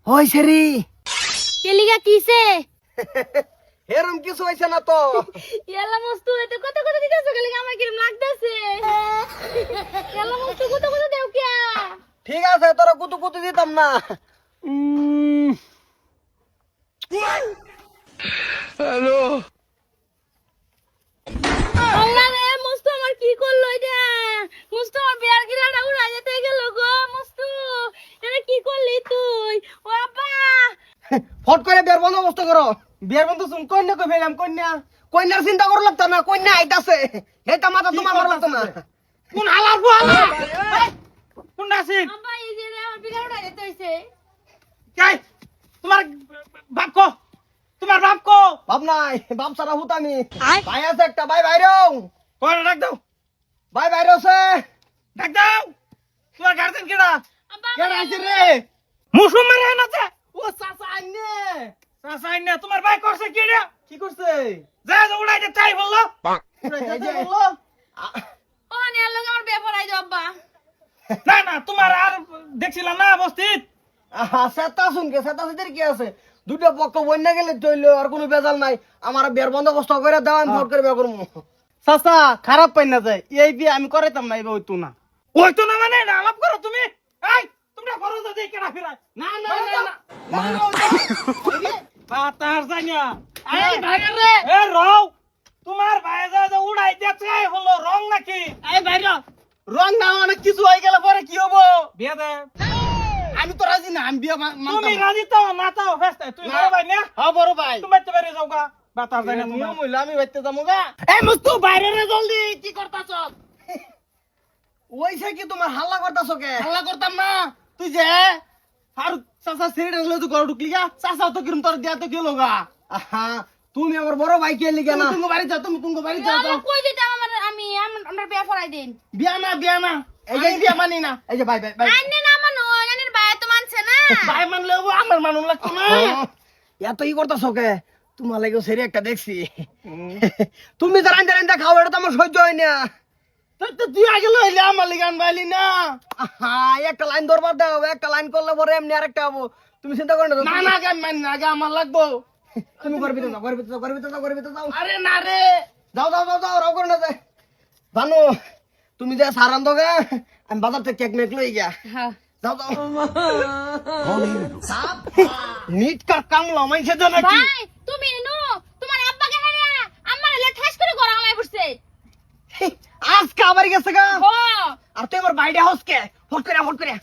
হইছে রে কেলিগা কিসে এরম কিছু হইছে না তো ইয়ালা মস্তু এতে কত কত দিতেছ কেলিগা আমার কিরম লাগতাছে ইয়ালা মস্তু কত কত দেও কিয়া ঠিক আছে তোরা কুতু কুতু দিতাম না হ্যালো আল্লাহ রে মস্তু আমার কি করলো এটা মস্তু আমার বিয়ার গিরাটা উড়াই যেতে গেল গো মস্তু এটা কি করলি তুই ও আব্বা ফট করে বিয়ার বন্দোবস্ত করো বিয়ার বন্ধু শুন কন্যা কই ফেলাম কন্যার চিন্তা করো লাগতো না কন্যা আইতাছে এটা মাথা তোমার মার লাগতো না কোন হালার বুয়ালা কোন নাসিন আব্বা এই যে রে আমার বিয়ার উড়াই যেতে হইছে কাই তোমার বাপ কো তোমার বাপ কো বাপ নাই বাপ সারা হুতামি ভাই আছে একটা ভাই বাইরেও কই ডাক দাও ভাই বাইরে আছে ডাক দাও তোমার গার্জেন কেডা আব্বা কে আইছে রে মুসুম মারে নাছে ও চাচা আইনে সাসাই না তোমার ভাই করছে কেডা কি করছে যা যা উড়াইতে চাই বললো এই যে বললো ও নে লোক আমার বিয়া পড়াই দাও আব্বা না না তোমার আর দেখছিলাম না অবস্থিত সেটা শুনকে সেটা সেটার কি আছে দুটো পক্ষ বন্যা গেলে চললো আর কোনো বেজাল নাই আমার বিয়ার বন্দোবস্ত করে দাও আমি ভোট করে বিয়া করবো চাচা খারাপ পাই না যায় এই বিয়ে আমি করাইতাম না এবার হইতো না ওই তো না মানে এটা আলাপ করো তুমি এই তোমরা করো তো দেই কেডা ফিরায় না না না পাতার জানিয়া এই ভাইরা রে এ রও তোমার ভাই যা যা উড়াইতে চাই হলো রং নাকি এই ভাইরা রং না অনেক কিছু হয়ে গেলে পরে কি হবো বিয়ে দে আমি তো রাজি না আমি বিয়ে তুমি রাজি তো না তাও ফেস্তে তুই বড় ভাই না হ্যাঁ বড় ভাই তুমি তো বেরিয়ে যাও গা পাতার জানিয়া নিয়ম তোমার হইলো আমি বাইতে যাবো গা এই মুস্তু বাইরে রে জলদি কি করতাছ ওইসে কি তোমার হাল্লা করতেছো কে হাল্লা করতাম না তুই যে ফারুক চাচা ছেড়ে গেলে তুই ঘর ঢুকলি গা চাচা তো কিরম তোর দেয়া তো গেল গা আহা তুমি আমার বড় ভাই কে লিখে না তুমি বাড়ি যাও তুমি বাড়ি যাও আল্লাহ কই দিতে আমার আমি আমার বিয়া পড়াই দিন বিয়া না এই যে বিয়া মানি না এই যে ভাই ভাই ভাই আইনে না মানো আইনের ভাই তো মানছে না ভাই মানলে হবো আমার মানুষ লাগতো না এত ই করতেছো কে তোমার লাগে সেরি একটা দেখছি তুমি তো রান্দা রান্দা খাও এটা তো আমার সহ্য হয় না তুই আগে লইলে আমার লিগান বাইলি না আহা একটা লাইন ধরবার দাও একটা লাইন করলে পরে এমনি আরেকটা হবো তুমি চিন্তা করো না না গান মানি না আগে আমার লাগবো তুমি করবি তো করবি তো করবি তো করবি তো যাও আরে না রে যাও যাও যাও যাও রাও করে না যায় জানো তুমি যে সারান দোগে আমি বাজার থেকে কেক মেক লই গিয়া হ্যাঁ যাও যাও নিট কার কামলা মাইছে জানা কি ভাই তুমি এনো তোমার আব্বাকে হারা আমার এলে ঠাস করে গড়া আমায় পড়ছে আজকে আবার গেছে গা ও আর তুই আমার বাইরে হাউস কে ফট করে